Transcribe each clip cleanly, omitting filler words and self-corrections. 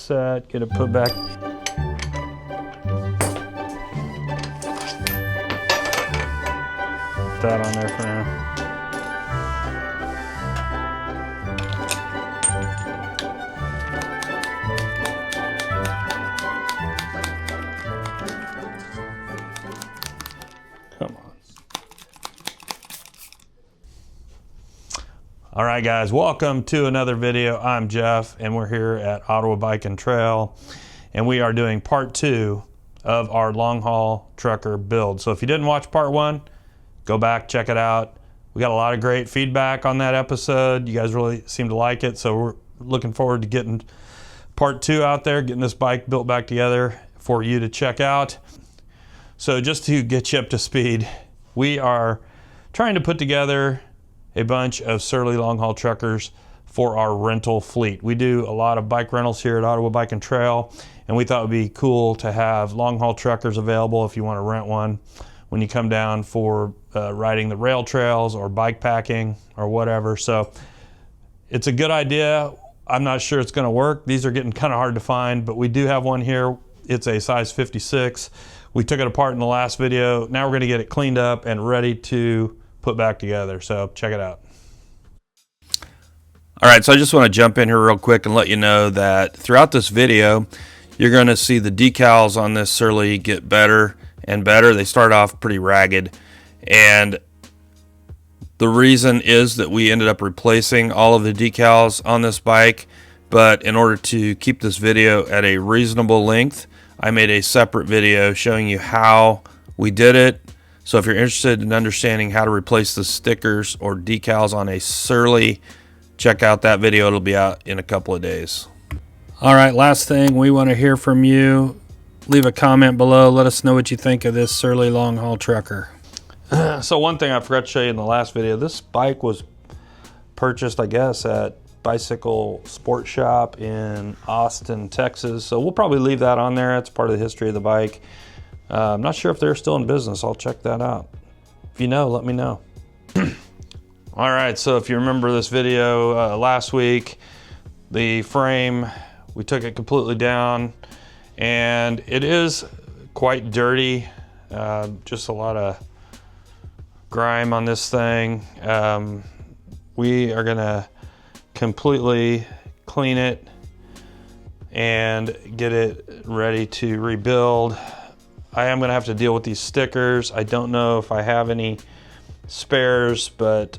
Crankset, get it put back. Put that on there for now. Come on. All right, guys, welcome to another video. I'm Jeff, and we're here at Ottawa Bike and Trail, and we are doing part 2 of our long haul trucker build. So if you didn't watch part 1, go back, check it out. We got a lot of great feedback on that episode. You guys really seem to like it, so we're looking forward to getting part 2 out there, getting this bike built back together for you to check out. So just to get you up to speed, we are trying to put together a bunch of Surly long haul truckers for our rental fleet. We do a lot of bike rentals here at Ottawa Bike and Trail, and we thought it would be cool to have long haul truckers available if you want to rent one when you come down for riding the rail trails or bike packing or whatever. So it's a good idea. I'm not sure it's going to work. These are getting kind of hard to find, but we do have one here. It's a size 56. We took it apart in the last video. Now we're going to get it cleaned up and ready to put back together. So check it out. All right, so I just want to jump in here real quick and let you know that throughout this video, you're going to see the decals on this Surly get better and better. They start off pretty ragged, and the reason is that we ended up replacing all of the decals on this bike, but in order to keep this video at a reasonable length, I made a separate video showing you how we did it. So if you're interested in understanding how to replace the stickers or decals on a Surly, check out that video. It'll be out in a couple of days. All right, last thing, we want to hear from you. Leave a comment below. Let us know what you think of this Surly long haul trucker. So one thing I forgot to show you in the last video, this bike was purchased, I guess, at Bicycle Sport Shop in Austin, Texas. So we'll probably leave that on there. It's part of the history of the bike. I'm not sure if they're still in business. I'll check that out. If you know, let me know. All right, so if you remember this video last week, the frame, we took it completely down, and it is quite dirty. Just a lot of grime on this thing. We are gonna completely clean it and get it ready to rebuild. I am gonna have to deal with these stickers. I don't know if I have any spares, but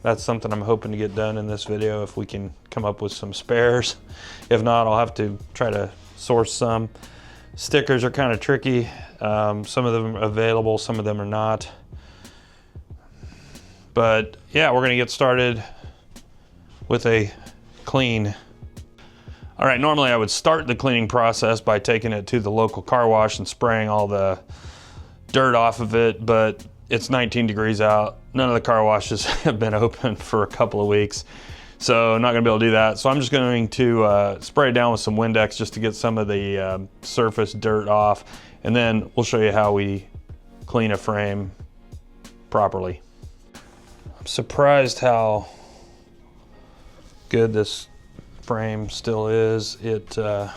that's something I'm hoping to get done in this video if we can come up with some spares. If not, I'll have to try to source some. Stickers are kind of tricky. Some of them are available, some of them are not. But yeah, we're gonna get started with a clean. All right, normally I would start the cleaning process by taking it to the local car wash and spraying all the dirt off of it, but it's 19 degrees out. None of the car washes have been open for a couple of weeks, so I'm not gonna be able to do that. So I'm just going to spray it down with some Windex just to get some of the surface dirt off, and then we'll show you how we clean a frame properly. I'm surprised how good this frame still is. This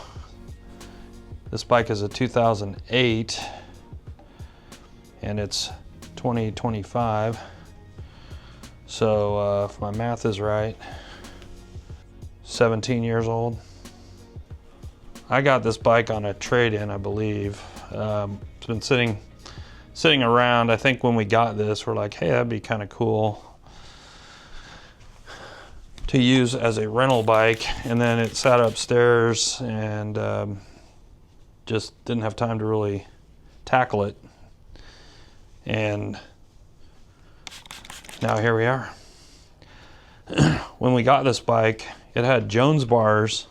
bike is a 2008 and it's 2025, so if my math is right, 17 years old. I got this bike on a trade-in, I believe. It's been sitting around. I think when we got this, we're like, hey, that'd be kind of cool to use as a rental bike, and then it sat upstairs and just didn't have time to really tackle it, and now here we are. When we got this bike, it had Jones bars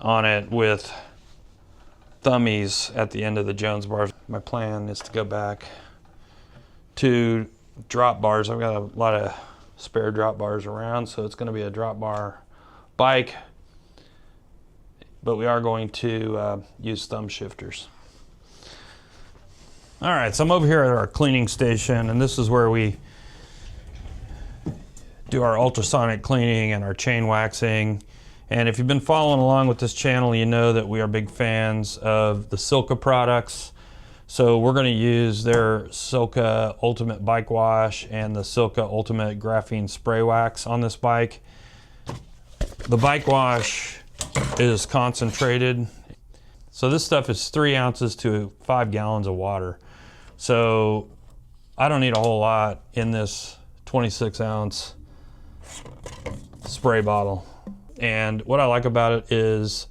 on it with thummies at the end of the Jones bars. My plan is to go back to drop bars. I've got a lot of spare drop bars around, so it's going to be a drop bar bike, but we are going to use thumb shifters. All right, so I'm over here at our cleaning station, and this is where we do our ultrasonic cleaning and our chain waxing And if you've been following along with this channel, you know that we are big fans of the Silca products. So we're going to use their Silca Ultimate Bike Wash and the Silca Ultimate Graphene Spray Wax on this bike. The bike wash is concentrated. So this stuff is 3 ounces to 5 gallons of water. So I don't need a whole lot in this 26 ounce spray bottle. And what I like about it is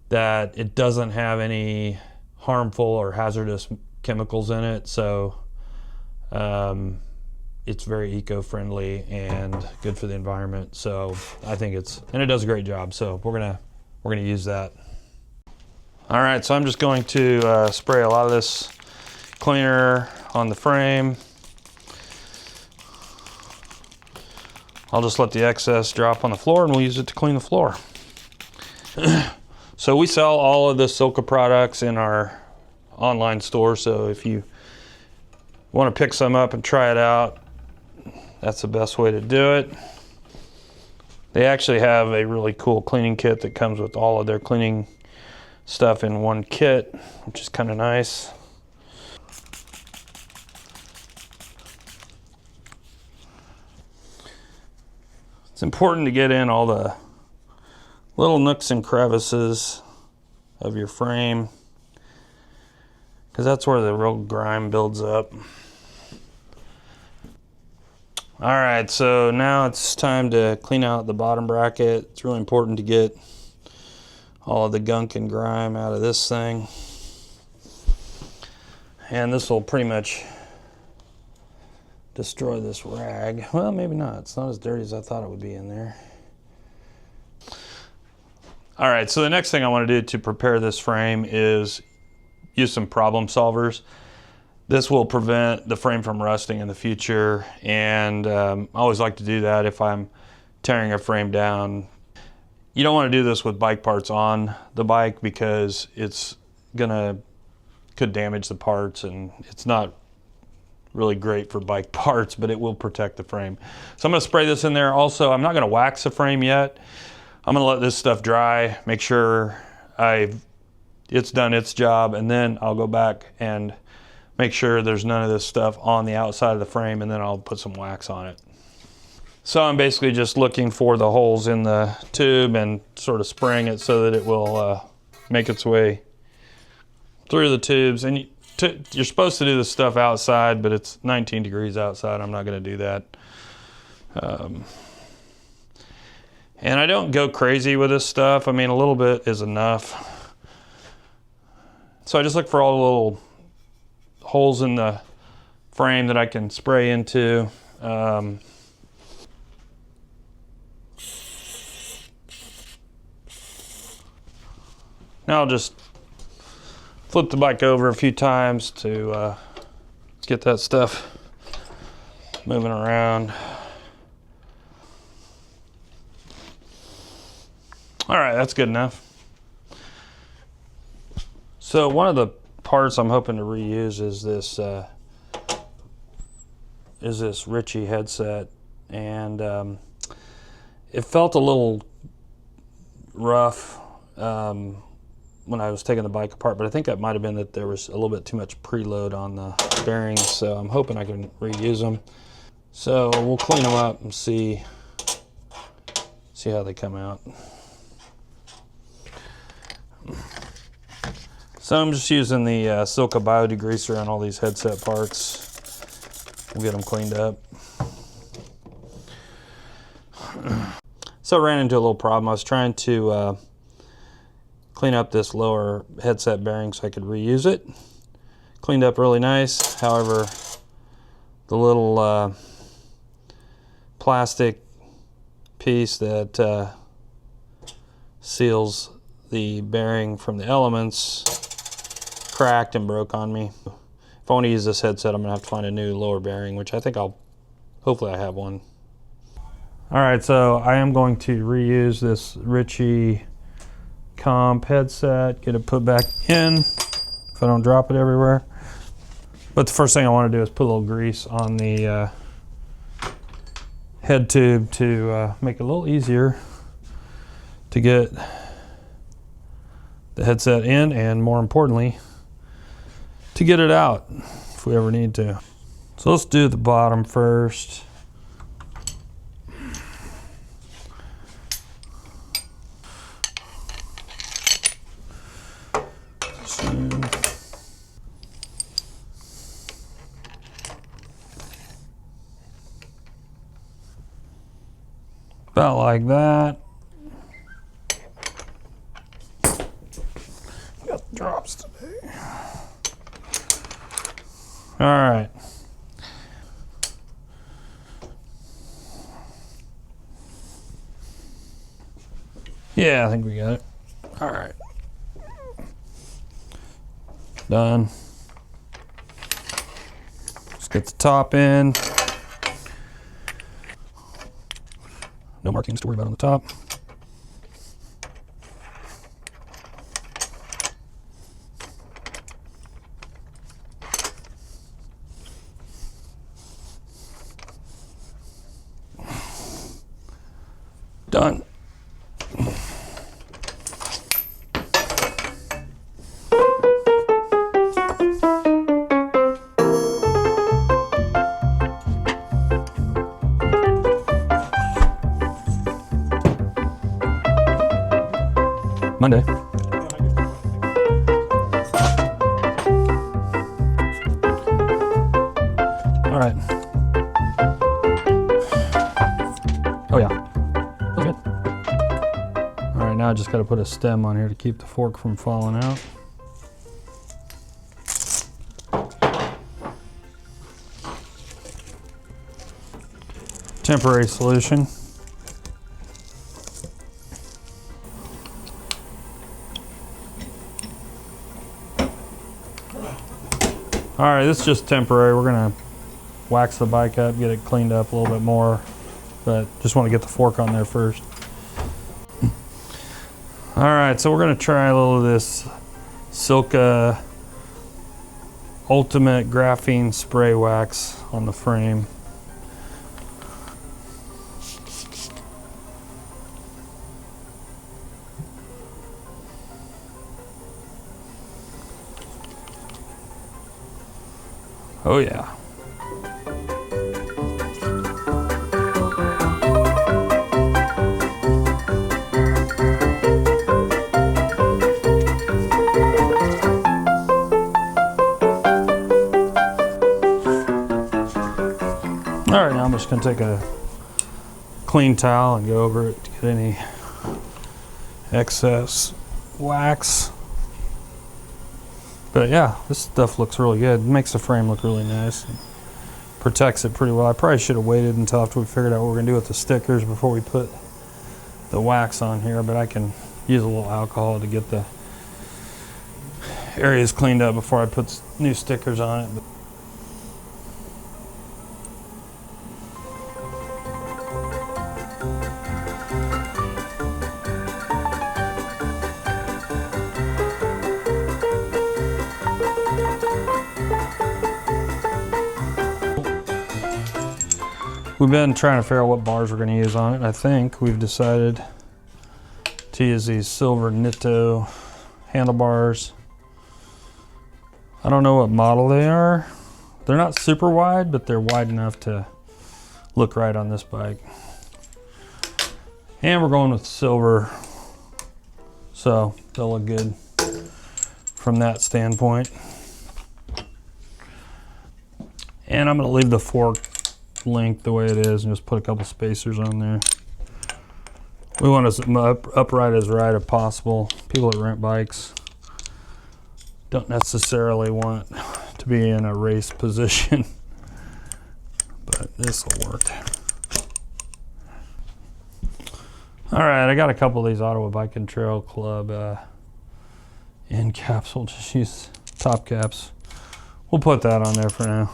that it doesn't have any harmful or hazardous chemicals in it. So it's very eco-friendly and good for the environment. So I think and it does a great job. So we're gonna use that. All right, so I'm just going to spray a lot of this cleaner on the frame. I'll just let the excess drop on the floor and we'll use it to clean the floor. So we sell all of the Silca products in our online store. So if you want to pick some up and try it out, that's the best way to do it. They actually have a really cool cleaning kit that comes with all of their cleaning stuff in one kit, which is kind of nice. It's important to get in all the little nooks and crevices of your frame, because that's where the real grime builds up. All right, so now it's time to clean out the bottom bracket. It's really important to get all of the gunk and grime out of this thing. And this will pretty much destroy this rag. Well, maybe not. It's not as dirty as I thought it would be in there. All right, so the next thing I want to do to prepare this frame is use some problem solvers. This will prevent the frame from rusting in the future, and I always like to do that if I'm tearing a frame down. You don't want to do this with bike parts on the bike because it's could damage the parts, and it's not really great for bike parts, but it will protect the frame. So I'm going to spray this in there. Also, I'm not going to wax the frame yet. I'm going to let this stuff dry, make sure it's done its job, and then I'll go back and make sure there's none of this stuff on the outside of the frame, and then I'll put some wax on it. So I'm basically just looking for the holes in the tube and sort of spraying it so that it will make its way through the tubes. And you're supposed to do this stuff outside, but it's 19 degrees outside. I'm not going to do that. And I don't go crazy with this stuff. I mean, a little bit is enough. So I just look for all the little holes in the frame that I can spray into. Now I'll just flip the bike over a few times to get that stuff moving around. All right, that's good enough. So one of the parts I'm hoping to reuse is this Ritchie headset, and it felt a little rough when I was taking the bike apart, but I think that might have been that there was a little bit too much preload on the bearings, so I'm hoping I can reuse them. So we'll clean them up and see how they come out. So I'm just using the Silca Bio degreaser on all these headset parts. We'll get them cleaned up. So I ran into a little problem. I was trying to clean up this lower headset bearing so I could reuse it. Cleaned up really nice. However, the little plastic piece that seals the bearing from the elements cracked and broke on me. If I want to use this headset, I'm gonna have to find a new lower bearing, which I think hopefully I have one. All right, so I am going to reuse this Ritchie comp headset, get it put back in if I don't drop it everywhere. But the first thing I want to do is put a little grease on the head tube to make it a little easier to get the headset in, and more importantly, to get it out if we ever need to. So let's do the bottom first. About like that. Got the drops today. All right. Yeah, I think we got it. All right. Done. Let's get the top in. No markings to worry about on the top. Done. Monday. All right. Oh yeah, that's good. All right, now I just got to put a stem on here to keep the fork from falling out. Temporary solution. All right, this is just temporary. We're gonna wax the bike up, get it cleaned up a little bit more, but just want to get the fork on there first. All right, so we're gonna try a little of this Silca Ultimate Graphene Spray Wax on the frame. Oh yeah. All right, now I'm just gonna take a clean towel and go over it to get any excess wax. But yeah, this stuff looks really good. It makes the frame look really nice. And protects it pretty well. I probably should have waited until after we figured out what we're gonna do with the stickers before we put the wax on here, but I can use a little alcohol to get the areas cleaned up before I put new stickers on it. We've been trying to figure out what bars we're going to use on it. I think we've decided to use these silver Nitto handlebars. I don't know what model they are. They're not super wide, but they're wide enough to look right on this bike. And we're going with silver, so they'll look good from that standpoint. And I'm going to leave the fork length the way it is and just put a couple spacers on there. We want as upright as right as possible. People that rent bikes don't necessarily want to be in a race position, but this will work. All right, I got a couple of these Ottawa Bike and Trail Club end caps. We'll just use top caps. We'll put that on there for now.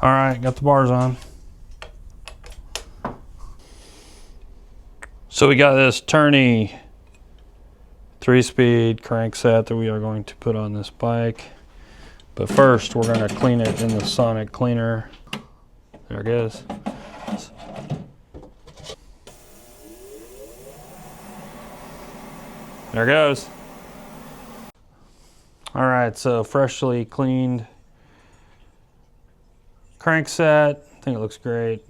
All right, got the bars on. So So we got this tourney 3-speed crankset that we are going to put on this bike. But first, we're going to clean it in the sonic cleaner. There it goes. There it goes. All right, so freshly cleaned crankset. I think it looks great.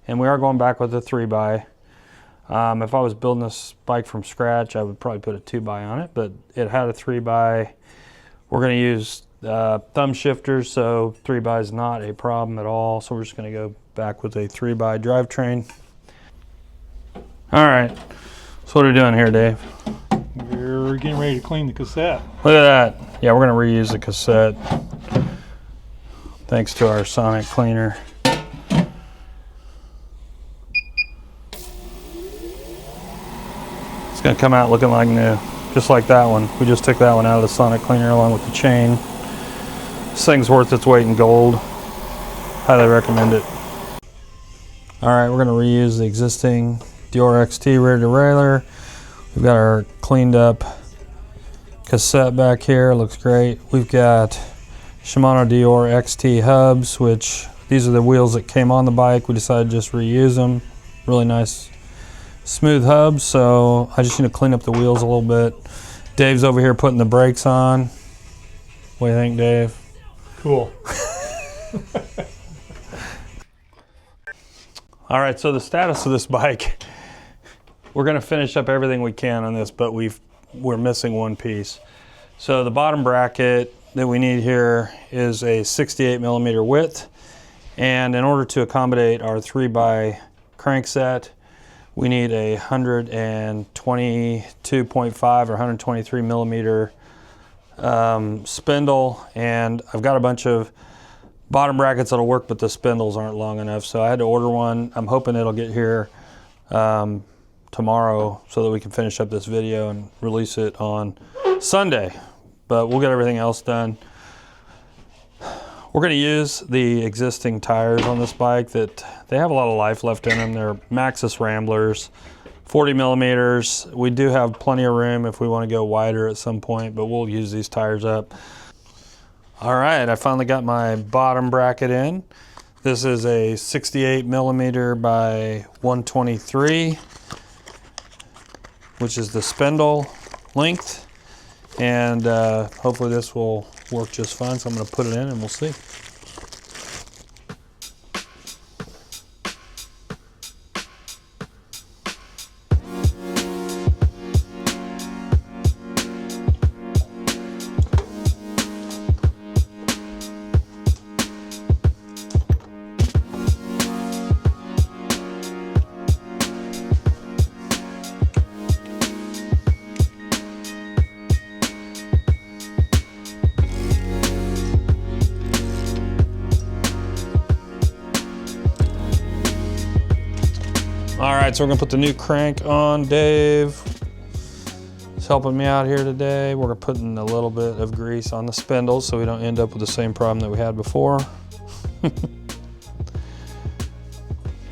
And we are going back with a 3x. If I was building this bike from scratch, I would probably put a 2x on it, but it had a 3x. We're going to use thumb shifters, so 3x is not a problem at all. So we're just going to go back with a 3x drivetrain. All right, so what are we doing here, Dave? We're getting ready to clean the cassette. Look at that. Yeah, we're going to reuse the cassette thanks to our sonic cleaner. It's going to come out looking like new, just like that one. We just took that one out of the sonic cleaner along with the chain. This thing's worth its weight in gold. Highly recommend it. All right, we're going to reuse the existing Dior XT rear derailleur. We've got our cleaned up cassette back here. Looks great. We've got Shimano Dior XT hubs, which these are the wheels that came on the bike. We decided to just reuse them. Really nice smooth hubs, so I just need to clean up the wheels a little bit. Dave's over here putting the brakes on. What do you think, Dave? Cool. All right, so the status of this bike, we're going to finish up everything we can on this, but we're missing one piece. So the bottom bracket that we need here is a 68 millimeter width, and in order to accommodate our 3x crankset, we need a 122.5 or 123 millimeter spindle, and I've got a bunch of bottom brackets that'll work, but the spindles aren't long enough, so I had to order one. I'm hoping it'll get here tomorrow so that we can finish up this video and release it on Sunday, but we'll get everything else done. We're going to use the existing tires on this bike that they have a lot of life left in them. They're Maxxis Ramblers, 40 millimeters. We do have plenty of room if we want to go wider at some point, but we'll use these tires up. All right, I finally got my bottom bracket in. This is a 68 millimeter by 123, which is the spindle length. And hopefully this will work just fine. So I'm going to put it in and we'll see. All right, so we're gonna put the new crank on. Dave is helping me out here today. We're putting a little bit of grease on the spindles so we don't end up with the same problem that we had before.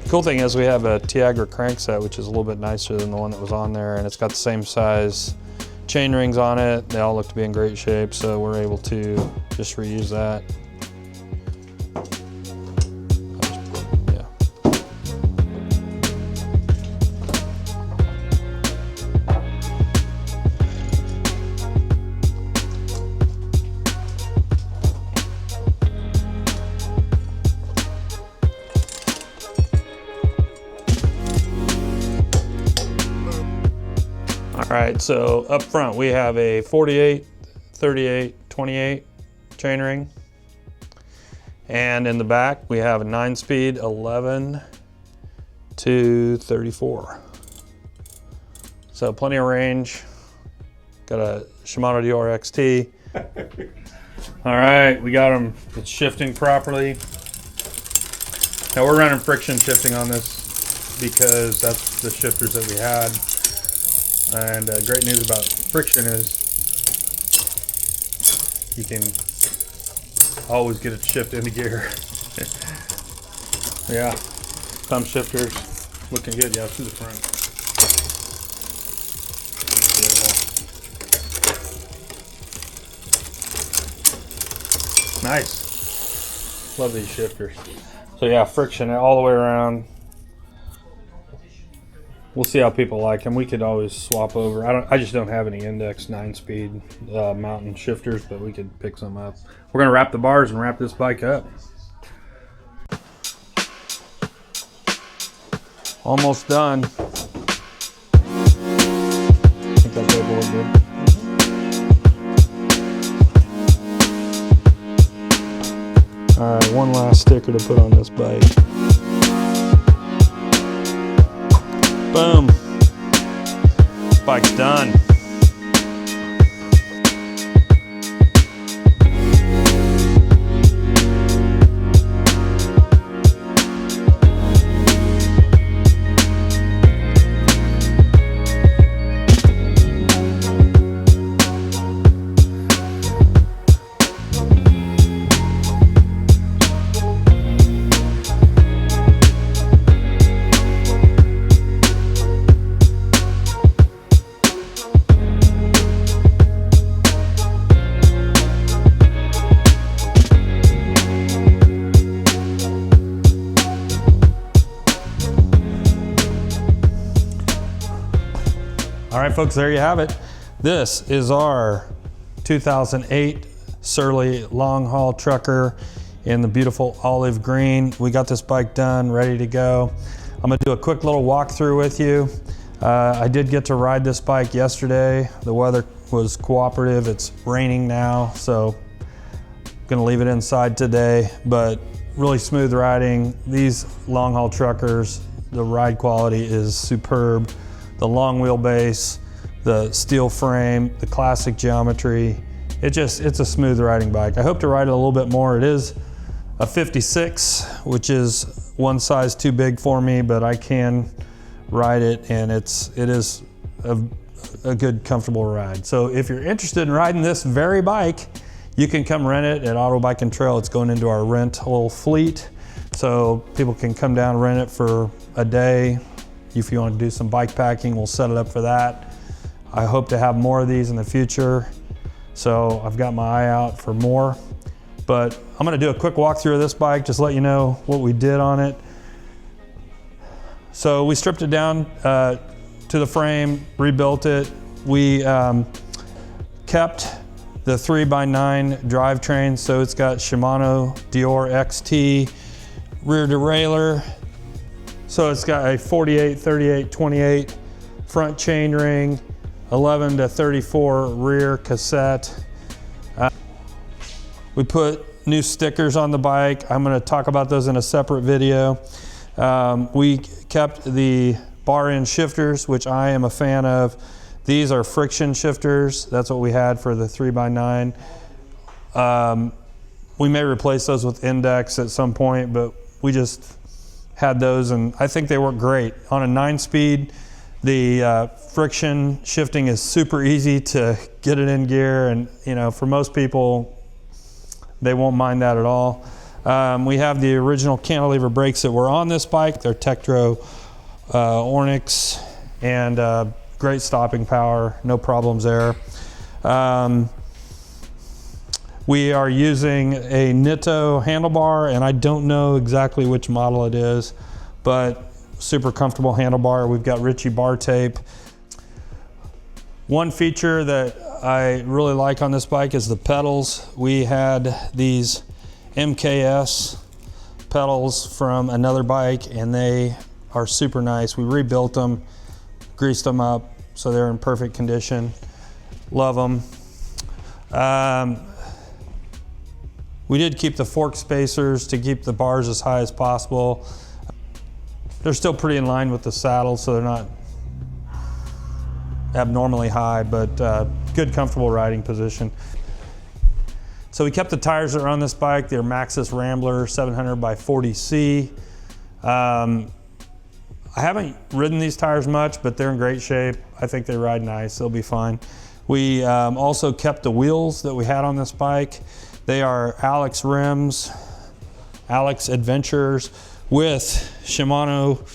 Cool thing is we have a Tiagra crankset, which is a little bit nicer than the one that was on there, and it's got the same size chain rings on it. They all look to be in great shape, so we're able to just reuse that. All right, so up front we have a 48, 38, 28 chainring. And in the back we have a 9-speed 11 to 34. So plenty of range. Got a Shimano Dior XT. All right, we got them. It's shifting properly. Now we're running friction shifting on this because that's the shifters that we had. And great news about friction is you can always get it shift into gear. Yeah, thumb shifters looking good. Yeah, through the front. Nice. Love these shifters. So yeah, friction all the way around. We'll see how people like them. We could always swap over. I just don't have any index 9-speed mountain shifters, but we could pick some up. We're gonna wrap the bars and wrap this bike up. Almost done. I think that paper was good. All right, one last sticker to put on this bike. Boom. Bike's done. All right, folks, there you have it. This is our 2008 Surly long haul trucker in the beautiful olive green. We got this bike done, ready to go. I'm gonna do a quick little walkthrough with you. I did get to ride this bike yesterday. The weather was cooperative. It's raining now, so I'm gonna leave it inside today, but really smooth riding. These long haul truckers, the ride quality is superb. The long wheelbase, the steel frame, the classic geometry. It's a smooth riding bike. I hope to ride it a little bit more. It is a 56, which is one size too big for me, but I can ride it, and it is a good, comfortable ride. So if you're interested in riding this very bike, you can come rent it at Auto Bike and Trail. It's going into our rental fleet, so people can come down and rent it for a day. If you want to do some bike packing, we'll set it up for that. I hope to have more of these in the future, so I've got my eye out for more. But I'm going to do a quick walkthrough of this bike, just let you know what we did on it. So we stripped it down to the frame, rebuilt it. We kept the 3x9 drivetrain, so it's got Shimano Dior XT rear derailleur. So it's got a 48, 38, 28 front chainring, 11 to 34 rear cassette. We put new stickers on the bike. I'm gonna talk about those in a separate video. We kept the bar end shifters, which I am a fan of. These are friction shifters. That's what we had for the 3x9. We may replace those with index at some point, but we just had those, and I think they work great. On a 9-speed, the friction shifting is super easy to get it in gear, and for most people, they won't mind that at all. We have the original cantilever brakes that were on this bike. They're Tektro Ornix, and great stopping power, no problems there. We are using a Nitto handlebar, and I don't know exactly which model it is, but super comfortable handlebar. We've got Ritchie bar tape. One feature that I really like on this bike is the pedals. We had these MKS pedals from another bike, and they are super nice. We rebuilt them, greased them up, so they're in perfect condition. Love them. We did keep the fork spacers to keep the bars as high as possible. They're still pretty in line with the saddle, so they're not abnormally high, but good, comfortable riding position. So we kept the tires that are on this bike. They're Maxxis Rambler 700 by 40C. I haven't ridden these tires much, but they're in great shape. I think they ride nice, they'll be fine. We also kept the wheels that we had on this bike. They are Alex rims, Alex Adventures with Shimano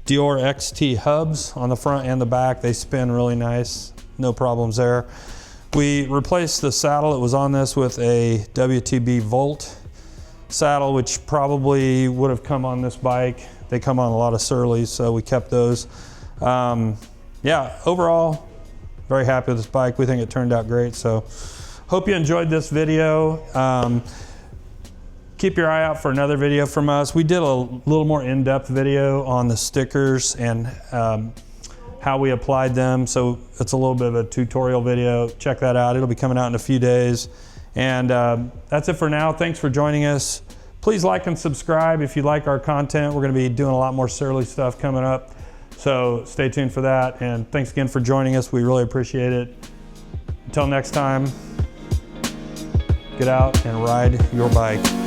Dior XT hubs on the front and the back. They spin really nice, no problems there. We replaced the saddle that was on this with a WTB Volt saddle, which probably would have come on this bike. They come on a lot of Surleys, so we kept those. Yeah, overall, very happy with this bike. We think it turned out great. So hope you enjoyed this video. Keep your eye out for another video from us. We did a little more in-depth video on the stickers and how we applied them. So it's a little bit of a tutorial video. Check that out. It'll be coming out in a few days. And that's it for now. Thanks for joining us. Please like and subscribe if you like our content. We're going to be doing a lot more Surly stuff coming up. So stay tuned for that. And thanks again for joining us. We really appreciate it. Until next time, get out and ride your bike.